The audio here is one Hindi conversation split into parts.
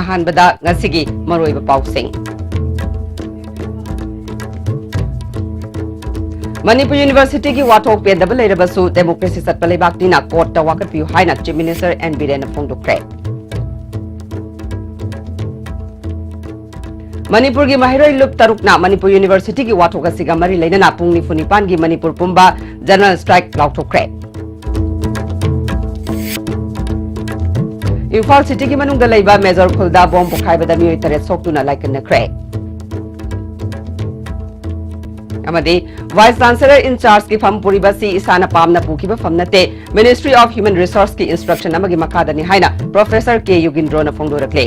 अहानबदा ngasi maroiba pausing Manipur University ki wathok pe double leirabasu democracy sat palebak dina court ta wakat piu haina chief minister and biren phongdokre Manipur ki mahiroi lup tarukna Manipur University ki wathok asiga mari leinana pungni funipan gi Manipur pumba general strike lauthokre Imphal City ki manungda leiba Major Khulda bomb pokhaiba da mioi tare soktuna laikanakre Amadi Vice Chancellor in charge ki pham puribasi isana pamna pukiba famnate Ministry of Human Resource ki instruction amagi makada ni haina Professor K Yugindro na phongdorakle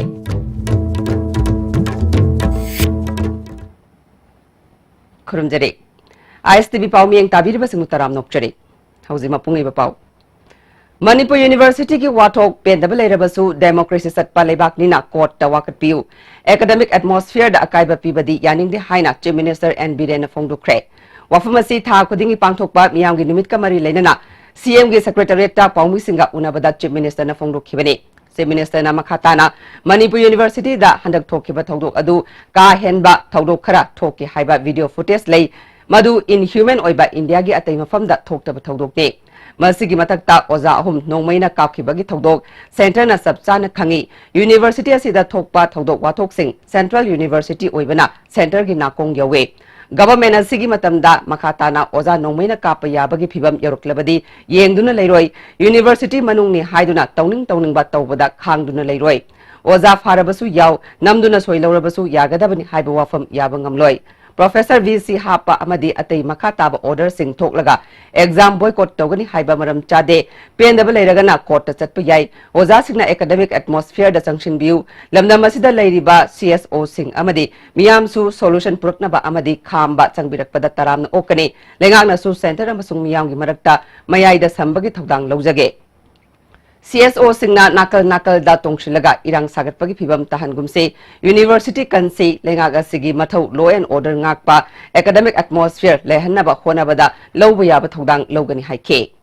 Khurumjare ISTV pau mieng tabiriba singutaram nokjare hauji mapungi ba pau Manipur University ki wathok pendaba leirabasu democracy satpa lebak nina court ta wakat piu academic atmosphere da akaiba pibadi yaning de haina chief minister and biren phongdokre wafamasi tha khudingi pangthokpa miyam gi numit kamari leinana CM gi secretariat ta paumi singa unabada chief minister na phongdokhibani chief minister na makhatana Manipur University da handak thokhiba thodok adu ka henba thodok khara thoki haiba video footage lei madu inhuman oiba India gi atai mafam da thoktaba thodok ne Masigi matakta oza ahum nongmaina kapkhibagi thodok center na sabchana khangi university asida thokpa thodok wathok sing Central University oibana center gi nakong yawe government asigi matamda makhatana oza nongmaina kap yabagi phibam yaruklabadi yengduna leiroi university manungni haiduna tawning ba tawbada khangduna leiroi oza farabasu yaw namduna soilaurabasu yagadabani haiba wafam yabangamloi Professor VC Hapa amadi atai makhataba order sing thoklaga exam boycott togani haiba maram chade pendaba leiragana court ta chatpa yai oja singna academic atmosphere da sanction view lamna masida leiriba CSO sing amadi miyam su solution purakna ba amadi khamba changbirakpada taramna okani lengakna su center amasung miyam gi marakta mayai da sambagi thodang laujage CSO singna nakal da tongshilaga irang sagatpagi phibam tahangumse university kanse lengaga sigi mathau law and order ngakpa academic atmosphere lehanaba honabada lawba yaba thodang lawgani haike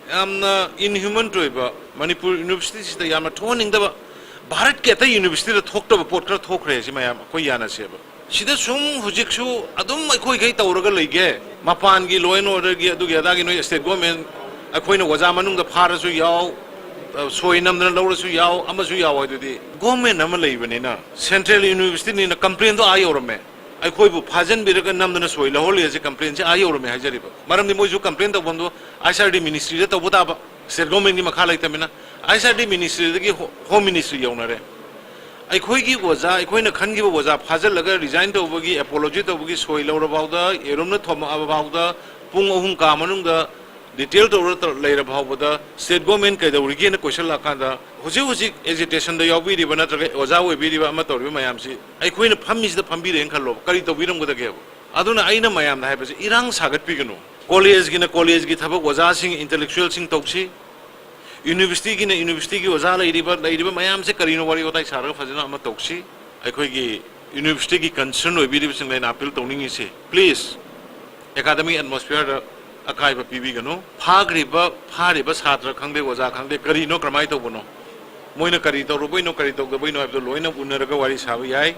yamna inhuman toiba Manipur University sida yamna thoning da Bharat ke ta university da thokta ba pot kra thokre si mayam koi yana seba sida sum hujiksu adum koi gai tawraga leige mapan gi law and order gi adu gi ada gi no state government akoina waja manung da pharasu yaw soinam da lawrasu yaw amasu yaw adudi government am leibani na Central University ni na complaint do ayorame akoi bu phajan biraga namdana soi lahol ye complaint se ayorame hajariba maram ni moju complaint da bondo ISRD ministry da tobuta ba state government ni makha laitamina ISRD ministry da gi home ministry yawnare akoi gi waja akoina khan gi waja phajal laga resign to bogi apology to bogi soi lawra bawda eromna thoma abawda pung ohum ka manung da detail to later bhawda state government kai da urigi na question la kanda huji agitation da yawi ri bana tra oja we bi ri ba ma to ri mayam si ai khoina phammi da phambi ren khallo kari to biram go da ge aduna aina mayam da haiba irang sagat pi gnu college gi thabak oja sing intellectual sing tokchi university gi oja la ri ba mayam se kari no wari otai sar phajana ma tokchi ai khoi gi university gi concern we bi ri sing line appeal tawning se please academic atmosphere akai ba pibi gano phariba satra khangde oja khangde kari no kramai to bono moina kari to ro boino kari to boino abdo loina unaraga wari sabu yai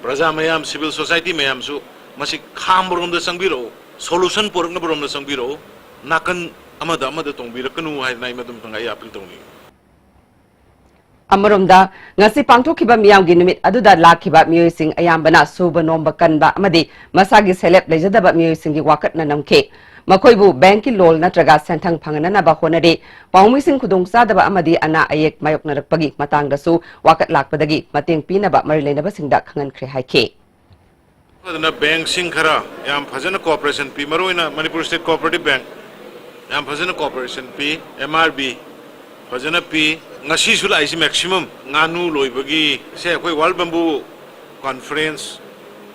praja mayam civil society mayam su masi khambrom da sangbiro solution porna brom da sangbiro nakan amada tongbirakanu hai nai madum tangai apil tongni Amaromda ngasi pangthokiba miyamgi numit aduda lakhiba miyoising ayambana suba nomba kanba amadi masagi seleb lejadaba miyoising gi wakatna namke makoibu banki lol natraga senthang phangana ba honare paumising khudong sadaba amadi ana ayek mayok narakpagi matangdasu wakat lakpadagi mateng pinaba marileinaba singda khangan khre haike aduna bank sing khara yam phajana cooperation pi maroina Manipur State Cooperative Bank yam phajana cooperation pi MRB phajana pi ngasi sula isi maximum nganu loibagi se koi world bamboo conference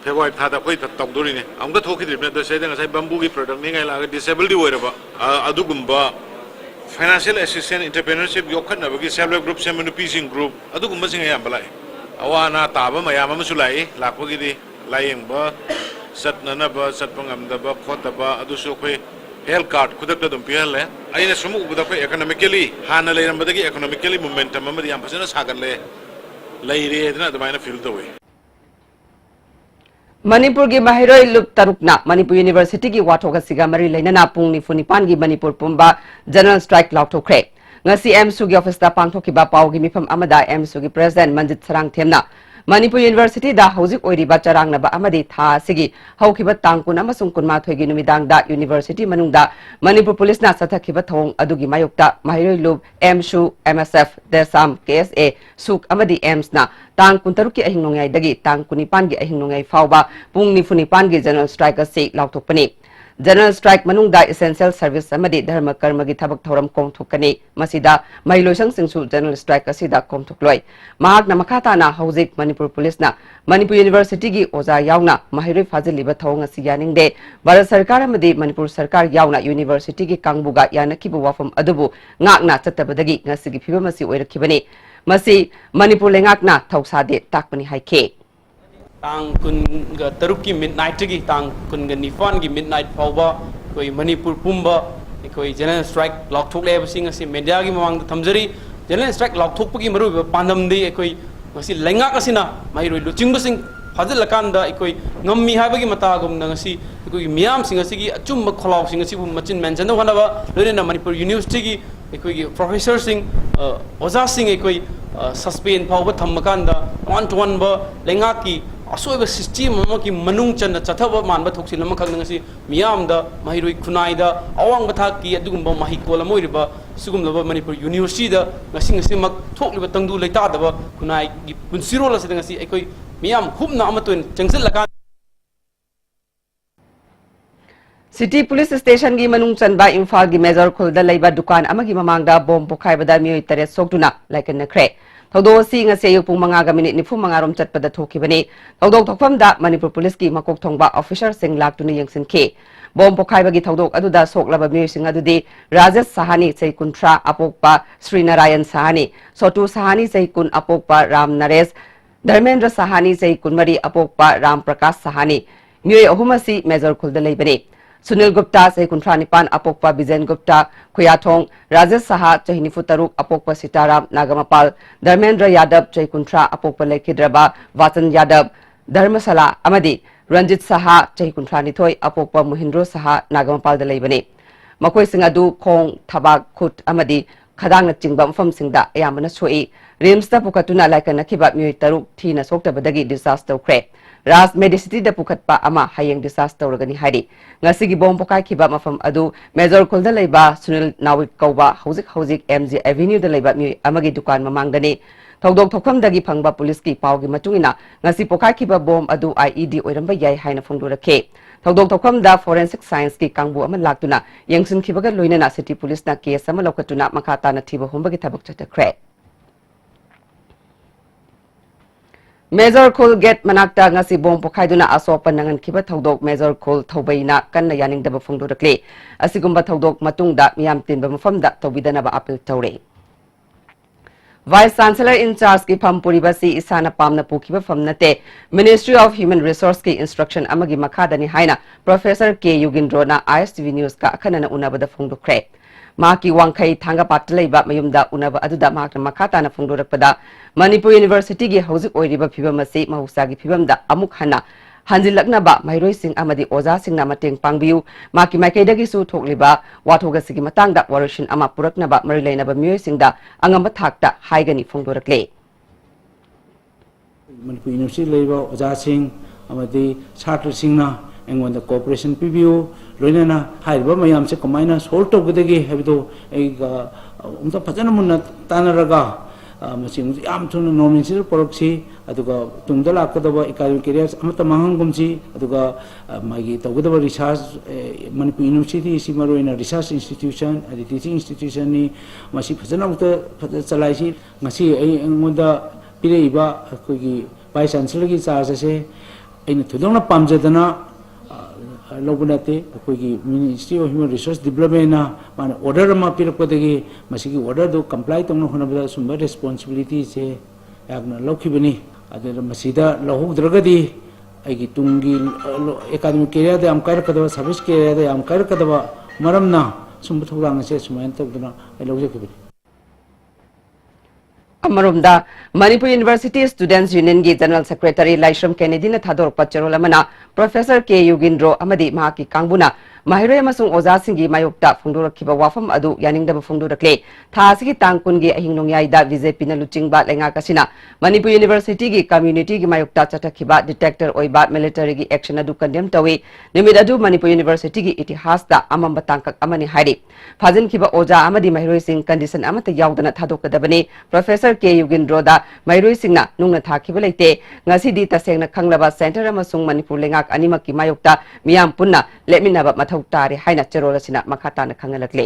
February thada koi tawdori ne amga thoki drip ne da se ngasai bamboo gi product ni ngai la disabled oiraba adugumba financial assistance entrepreneurship yokhat na bagi self help group seminary sing group adugumba sing ayam balai awana taba mayam am sulai lakpagi di layeng ba satnana ba satpangam da ba khota ba adu so koi health card खुदक दम पिहल ले अइना सुमु उबदा को इकोनॉमिकली हाना लेरम बदगी इकोनॉमिकली मोमेंटम अमदि याम फसना सागन ले लेरे दना दमाइना फील तवे मणिपुर की महिरोई लुप तरुकना मणिपुर यूनिवर्सिटी की वाथोक सिगा मरी लेना पुंग निफुनिपान की मणिपुर पुंबा जनरल स्ट्राइक लाउथोख्रे ngasi MSU की ऑफिस दा पांगथोकिबा पावगी मिफम अमदा MSU की प्रेसिडेंट मंजित सरंग थेमना मणिपुर यूनिवर्सिटी दा हौजिक ओइरिबा चरांगनबा अमदी था सिगी हौखिबा तांगकुन अमसुंग कुनमाथोगी नुमिदांगदा यूनिवर्सिटी मनुंगदा मणिपुर पुलिस ना सथखिबा थोंग अदुगी मायुक्ता महिरोई लुप MSU MSF देसाम KSA सुक अमदी एम्स ना तांग कुंतरुक की अहिंग नोंगाइदगी तांग कुनिपान की अहिंग नोंगाइ फावबा पुंग निफुनिपान की जनरल स्ट्राइक से लाउथोकपनी जनरल स्ट्राइक मनुंगदा एसेंशियल सर्विस अमदी धर्म कर्म की थबक थौरम कोंथोकनी मसिदा महिलोसंग सिंगसु जनरल स्ट्राइक असिदा कोंथोकलोय महाकना मखाताना हौजिक मणिपुर पुलिसना मणिपुर यूनिवर्सिटी की ओजा यावना महिरोई फाजिलिबा थौंग असि यानिंगदे भारत सरकार अमदी मणिपुर सरकार यावना यूनिवर्सिटी की कांगबुगा यानकिबु वाफम अदुबु ngakna चतबदगी ngasi की फिबम असि ओइरखिबनी मसी मणिपुर लेंगाकना थौसादे ताकपनी हाइखे तांग कुन तरुक की मिडनाइट की तांग कुन निफान की मिडनाइट फाउबा कोई मणिपुर पुंबा कोई जनरल स्ट्राइक लॉकथोक लेबसिंग असि मीडिया की मवांग थमजरी जनरल स्ट्राइक लॉकथोक की मरु पांदमदी कोई मसी लेंगा कसिना माइरोई लुचिंगबसिंग फाजलकांदा कोई ngम्मी हाबगी मतागुम नंगसी कोई मियाम सिंग असि की अचुम खलाव सिंग असि मचिन मेंशन होनबा लोरेना मणिपुर यूनिवर्सिटी की कोई प्रोफेसर सिंग ओजा सिंग कोई सस्पेंड फाउबा थमकांदा वन टू वन ब लेंगा की असोब सिस्टम की मनुंग चन चथब मानब थोक्सिन अमखंगसी मियामदा महिरोई खुनाइदा अवांग बथा की अदुगुंब महिकोल अमोइरिबा सुगुमलब मणिपुर यूनिवर्सिटी दा ngasi ngasi mak थोकलिबा तंगदु लेतादबा खुनाइ की पुनसिरोल असिदा ngasi एकोइ मियाम हुबना अमतोन चंगसल लका सिटी पुलिस स्टेशन की मनुंग चनबा इम्फाल की मेजर खुलदा लेबा दुकान अमगी ममांगदा बोम पोखाइबदा मियोइ तरे सोक्तुना लाइकनखरे थौदोसी ngasi ayuk pung 5:45 चटपदा थोखिबनी थौदोक थोफमदा मणिपुर पुलिस की मकोक थोंगबा ऑफिसर सिंग लाक्तुनी यंगसिनखे बोम पोखाइबगी थौदोक अदुदा सोकलबा मियोइसिंग अदुदी राजेश साहानी चै कुंट्रा अपोकपा श्री नारायण साहानी सोटू साहानी चै कुन अपोकपा राम नरेश धर्मेंद्र साहानी चै कुनमरी अपोकपा राम प्रकाश साहानी मियोइ अहुमसी मेजर खुलदा लेबनी सुनील गुप्ता चै कुंट्रा निपान अपोकपा बिजेन गुप्ता खुयाथोंग राजेश साहा चै निफु तरुक अपोकपा सीताराम नागमपाल धर्मेंद्र यादव चै कुंट्रा अपोकपा लेखिद्रबा वाचन यादव धर्मशाला अमदी रंजित साहा चै कुंट्रा निथोय अपोकपा मुहिंद्रो साहा नागमपाल द लेबने मकोय सिंग अदु खोंग थबाक खुट अमदी खदांग चिंगबा मफम सिंगदा अयामना सोई रिम्स दा पुकतुना लाइकनखिबा मियोइ तरुक थीना सोक्तबदगी डिसास्टर तौख्रे राज मेडिसिटी दा पुखतपा अमा हायेंग डिसास्टर तौरगनी हाइदि ngasi gi bom pokai khiba mafam adu major khulda leiba sunil nawik kauba hauzik MG Avenue da leiba mi amagi dukan mamangdani thogdok thokam dagi phangba police ki pawgi matungina ngasi pokai khiba bom adu IED oiramba yai haina phongdorakhe thogdok thokam da forensic science ki kangbu ama laktuna yangsin khibaga loinana city police na case ama lokatuna makata na thiba hombagi thabak chatakre major खुल गेट मनाक्ता ngasi bom pokhaiduna asopa nangan khiba thodok major खुल thaubaina kanna yaning daba phongdorakle asigumba thodok matungda miyam tinba mafamda tawbidanaba appeal tawre Vice Chancellor in charge ki phampuri basi isana pamna pukhiba famnate Ministry of Human Resource ki instruction amagi makhadani haina Professor K Yugindro na ISTV News ka akhanana unabada phongdokre Maki wangkai thanga patlaiba mayumda unaba aduda makna makhatana phongdorakpada Manipur University ki hauzik oiriba phibamasi mahusagi phibamda amuk hana hanjilaknaba mairoi sing amadi oza singna mateng pangbiu maki maikaidagi su thokliba wathogasigi matangda warushin ama puraknaba marilainaba miyoi singda angamba thakta haigani phongdorakle Manipur University leiba oza sing amadi chhatra singna engwanda cooperation pibiu loinana haiba mayam se kamaina solve togdagi habido eiga umta phajana munna tanaraga maching yam thuna nominal poroksi aduga tungda lakadaba academic careers amata mahangumchi aduga magi togdaba research Manipur University simaroina research institution adi teaching institution ni masi phajana ukta chalai si ngasi engwanda pireiba kogi vice chancellor ki charge se aina thudona pamjadana लोगुनाते कोई ministry of human resource development ना माने ऑर्डर मा पिरपदगी मसिगी ऑर्डर दो कंप्लाई तंगनो होनबदा सुंबा रिस्पांसिबिलिटी से यागना लौखिबनी अदे मसिदा लहुद्रगदी आइगी तुंगी एकेडमिक कैरियर दे अमकार कदवा सर्विस कैरियर दे अमकार कदवा मरमना सुम थौदांग से सुमायन तौदना आई लौजखिबनि अमरोमदा मणिपुर यूनिवर्सिटी स्टूडेंट्स यूनियन की जनरल सेक्रेटरी लाइश्रम केनेडी ने थादोरपा चेरोल अमना प्रोफेसर के युगिंद्रो अमदी महाकी कांगबुना माहिरोय अमसुंग ओजासिंगी मायोक्ता फुंदोरखिबा वाफम अदु यानिंगदब फुंदोरखले थासिगी तांगकुनगी अहिंग नोंयाइदा बीजेपी न लुचिंगबा लेंगाकसिना मणिपुर यूनिवर्सिटी की कम्युनिटी की मायोक्ता चटखिबा डिटेक्टर ओइबा मिलिटरी की एक्शन अदु कंडेम तवे निमित अदु मणिपुर यूनिवर्सिटी की इतिहासदा अमंब तांकक अमनि हाइरि फाजिनखिबा ओजा अमदी माहिरोय सिंग कंडीशन अमत यावदना थादोकदबने प्रोफेसर के युगिंद्रोदा माहिरोय सिंगना नुंगना थाखिबा लेते ngasi तसेंगना खंगलबा सेंटर अमसुंग मणिपुर लेंगाक अनिमक की मायोक्ता मियाम पुन्ना लेमिनाबा मथौतारे हाइना चेरोलसिना मखाताना खंगलकले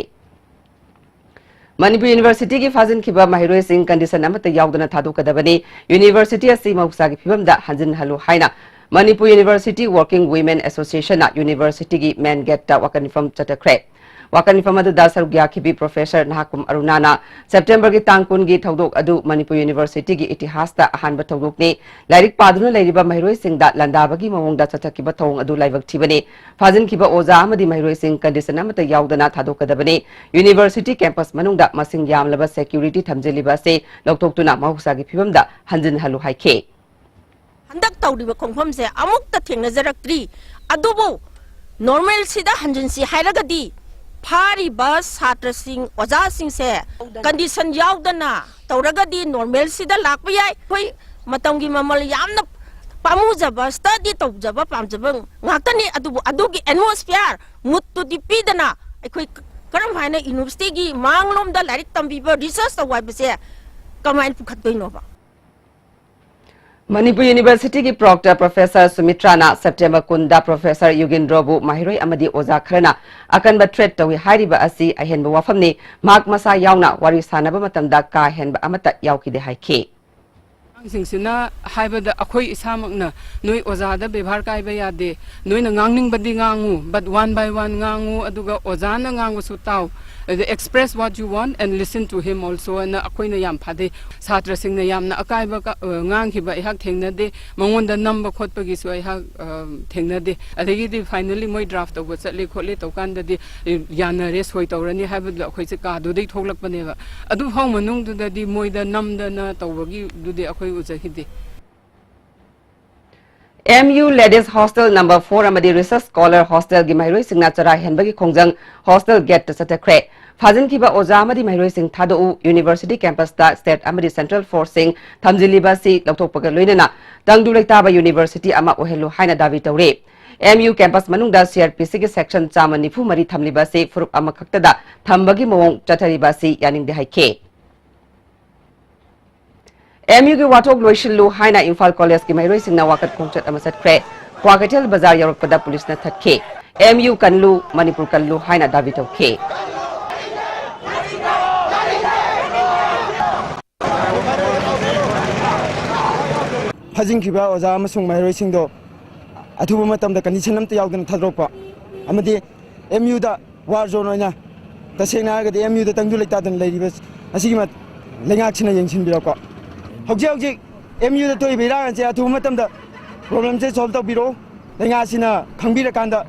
मणिपुर यूनिवर्सिटी की फाजिन खिबा माहिरोय सिंग कंडीशन अमत यावदना थादोकदबने यूनिवर्सिटी असि मौसा की फिबमदा हंजिन हलु हाइना Manipur university working women association university की मेन गेट वकनिफम चटख्रे वकनिफम अदुदा सरुक याखिबी प्रोफेसर नाहकुम अरुणाना सेप्टेम्बर की तांकुन की थौदोक अदु मणिपुर यूनिवर्सिटी की इतिहासदा अहानब थौदोकने लाइरिक पादुना लेरिबा माहिरोय सिंगदा लंदाबगी मवोंगदा चटखिबा थौंग अदु लाइवक थिबने फाजिन खिबा ओजा अमदी माहिरोय सिंग कंडीशन अमत यावदना थादोकदबने यूनिवर्सिटी कैंपस मनुंगदा मसिंग यामलबा सेक्यूरिटी थमजेलिबा से लौथोक्तुना महुसागी फिबमदा हंजिन हलु हाइखे हंदक तौरिबा खोंफम से अमुक्ता थेंगनजरक्त्री अदुबो नॉर्मल सिदा हंजिन सि हाइरगदी फारी बस छात्र सिंह ओजा सिंह से कंडीशन यावदना तौरगदी नॉर्मल सिदा लाप याय कोई मतंगी ममल यामना पामुजब स्टडी तौजब पामजब ngakani adugi atmosphere muttu dipidana akhoi karam haina university gi manglom da larik tambiba research tawai base kamain pukhatdoino ba Manipur university की प्रोक्टर प्रोफेसर सुमित्राना सेप्टेम्बर कुंदा प्रोफेसर युगिंद्रोबु माहिरोय अमदी ओजा खरना अकनब थ्रेट तवी हारिबा असि अहेनब वाफमने माक मसा यावना वारी सानबा मतमदा का हेनबा अमता यावकिदे हाइखे सिंसिना हाइबदा अखोई इसामकना नोई ओजादा व्यवहार कायबा यादे नोइना ngangningबदी ngangu but one by one ngangu aduga ozana ngangu su taw express what you want and listen to him also and akoina yam phade satra singna yamna akaiba ngang khiba ihak thengnade mangonda number khotpagi su ihak thengnade adegi di finally moi draft to chatli khole tokanda di yana res hoi tawrani haibda akoi se ka du dei thoklakpane ba adu phau manung du da di moi da namda na tawbagi du di akoi ujahidi MU Ladies Hostel number 4 amadi research scholar hostel gi mairoi singna chara henbagi khongjang hostel gate satakre fazin kiba oza amadi mairoi sing thado university campus ta state amadi central forcing thamjiliba si lautokpaga loinana tangdu leitaba university ama ohelu haina davi tawre MU campus manungda CRPC gi section chama nifu mari thamliba se furup ama khaktada thambagi mawong chathariba si yaning de haike MU की वाटोक लोइशिलु हाइना इम्फाल कॉलेज की माहिरोय सिंगना वाकत खोंचत अमसत क्रे क्वाकटेल बाजार यरपदा पुलिस न थके MU कन्लु मणिपुर कन्लु हाइना दाबी तौखे फजिंखिबा ओजा अमसुंग माहिरोय सिंगदो अथुबा मतमदा कंडीशन अमत यावदन थाद्रोपा अमदि MU दा वार जोन ओइना तसेंगना गदि MU दा तंगदु लेतादन लेरिबस असिगि मत लेंगाक्सिना यंगसिन बिराको हौजे हौजे MU दा तोय बिरांग जे अथुबा मतमदा प्रॉब्लम से सॉल्व तौबिरो लेंगासिना खंबिरकांदा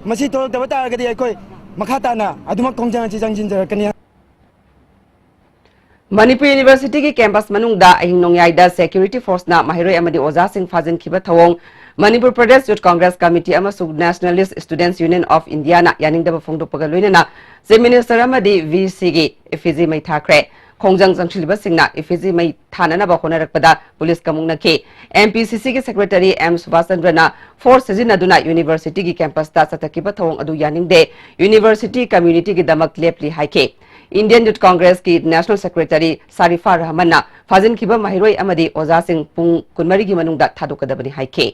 मसी तोरदबा तारगदि अखोय मखाताना अदुमक खोंजंग छि जंगजिन जरकनी मणिपुर यूनिवर्सिटी की कैंपस मनुंगदा अहिंग नोंयाइदा सेक्यूरिटी फोर्स ना माहिरोय अमदी ओजा सिंह फाजिन खिबा थवोंग Manipur Pradesh youth congress committee अमसुग nationalist students union of India ना यानिंगदबा फोंगदोपगा लोइनना चीफ मिनिस्टर अमदी VC गी इफिजी मै थाख्रे खोंजंग जंगशिलिबा सिंगना इफिजी मै थाननाबा होनरकपदा पुलिस कमुंगनखे MPCC की सेक्रेटरी M सुभाषचंद्रना फोर्स सिजिनदुना यूनिवर्सिटी की कैंपस ता सतकिबा थवोंग अदु यानिंगदे यूनिवर्सिटी कम्युनिटी की दमक लेपली हाइके इंडियन यूथ कांग्रेस की नेशनल सेक्रेटरी सारिफा रहमानना फाजिन खिबा माहिरोय अमदी ओजा सिंह पुंग कुनमरी की मनुंगदा थादोकदबनी हाइके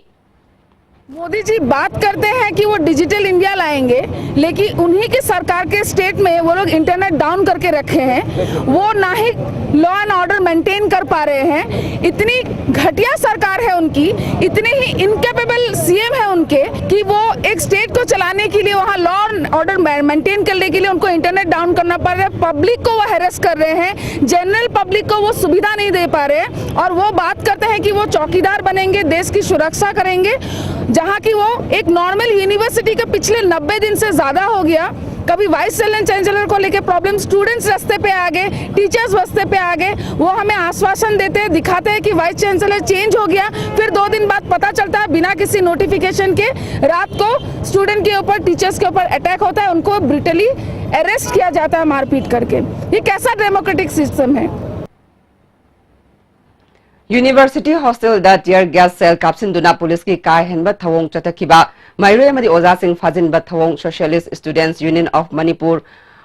मोदी जी बात करते हैं कि वो डिजिटल इंडिया लाएंगे, लेकिन उन्हीं की सरकार के स्टेट में वो लोग इंटरनेट डाउन करके रखे हैं। वो ना ही लॉ एंड ऑर्डर मेंटेन कर पा रहे हैं। इतनी घटिया सरकार है उनकी, इतने ही इनकेपेबल CM है उनके कि वो एक स्टेट को चलाने के लिए वहाँ लॉ एंड ऑर्डर मेंटेन करने के लिए उनको इंटरनेट डाउन करना पड़ रहा है। पब्लिक को वो हैरेस कर रहे हैं, जनरल पब्लिक को वो सुविधा नहीं दे पा रहे। और वो बात करते हैं कि वो चौकीदार बनेंगे, देश की सुरक्षा करेंगे, जहाँ की वो एक नॉर्मल यूनिवर्सिटी के पिछले 90 दिन से ज्यादा हो गया कभी वाइस चांसलर को लेके प्रॉब्लम, स्टूडेंट्स रास्ते पे आ गए, टीचर्स रास्ते पे आ गए, वो हमें आश्वासन देते हैं, दिखाते हैं कि वाइस चांसलर चेंज हो गया, फिर 2 दिन बाद पता चलता है बिना किसी नोटिफिकेशन के रात को स्टूडेंट के ऊपर, टीचर्स के ऊपर अटैक होता है, उनको ब्रूटली अरेस्ट किया जाता है मारपीट करके। ये कैसा डेमोक्रेटिक सिस्टम है? यूनिवर्सिटी हॉस्टल दा टियर गैस सेल कापसिंदुना पुलिस की काय हेनबा थवोंग चतखिबा माइरोय अमदि ओजासिंग फाजिनबा थवोंग socialist students union of Manipur,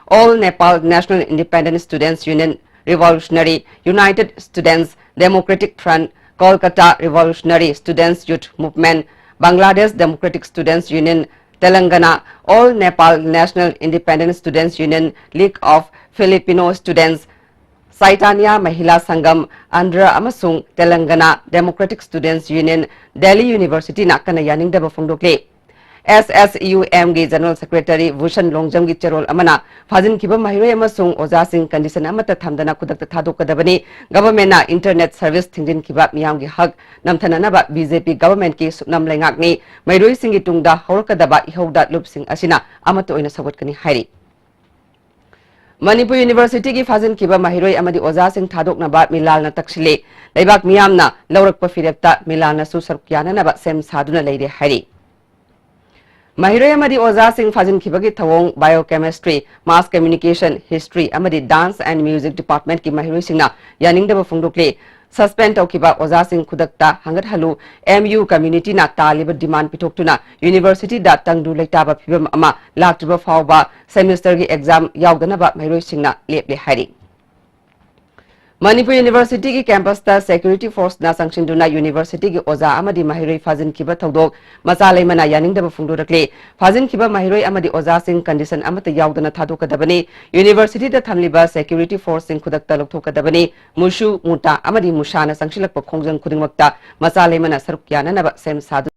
all Nepal national independent students union, revolutionary united students democratic front, Kolkata revolutionary students youth movement, Bangladesh democratic students union, Telangana all Nepal national independent students union, league of Filipino students, साइटानिया महिला संगम, आंध्र अमसुंग Telangana democratic students union, Delhi university नाकना यानिंगदब फोंदोक्ले। SSUM गी जनरल सेक्रेटरी भूषण लोंगजम गी चरोल अमना फाजिनखिबा महिरोय अमसुंग ओजासिंग कंडीशन अमता थमदना खुदक्ता थादोकदबनी गवर्नमेंट ना इंटरनेट सर्विस थिंजिनखिबा मियामगी हक नमथननबा बीजेपी गवर्नमेंट की सुनम लेंगाकनी महिरोय सिंगी तुंगदा हौरकदबा इहौदा लुपसिंग असिना अमत ओइना सगोटकनी हाइरी। मणिपुर यूनिवर्सिटी की फाजिन किबा महिरोय अमदी ओजासिंग थादोकनबा मिलालना तक्सिले लेबाक मियामना लौरकपा फिरेप्ता मिलालना सु सरुक याननबा सेम सादुना लेरे हाइरी। महिरोय अमदी ओजासिंग फाजिन किबगी थवोंग बायोकेमिस्ट्री, मास कम्युनिकेशन, हिस्ट्री अमदी डांस एंड म्यूजिक डिपार्टमेंट की महिरोय सिंगना यानिंगदबा फोंदोक्ले सस्पेंड तौकिबा ओजासिंग खुदक्ता हंगत हलु MU कम्युनिटी ना तालिब डिमांड पिथोक्तुना यूनिवर्सिटी दा तंगदु लेटाबा फिबम अमा लाक्तबा फावबा सेमेस्टर की एग्जाम यावदनबा महिरोय सिंगना लेपले हाइरी। मणिपुर यूनिवर्सिटी की कैंपस ता सिक्योरिटी फोर्स ना संगसिंदुना यूनिवर्सिटी की ओजा अमदी महिरोय फाजिन किबा थौदोक मचा लेमना यानिंगदबा फोंदोरक्ले फाजिन किबा महिरोय अमदी ओजासिंग कंडीशन अमत यावदना थादोकदबनी यूनिवर्सिटी दा थमलिबा सिक्योरिटी फोर्स सिंग खुदक्ता लौथोकदबनी मुशु मुता अमदी मुशाना संगसिलकपा खोंजंग खुदिंगमक्ता मचा लेमना सरुक याननबा सेम सादु